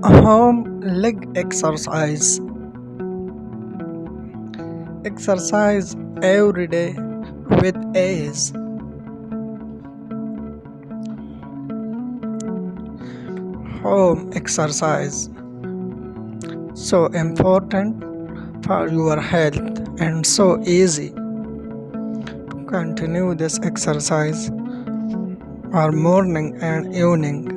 Home leg exercise. Exercise every day with ease. Home exercise so important for your health and so easy. Continue this exercise for morning and evening.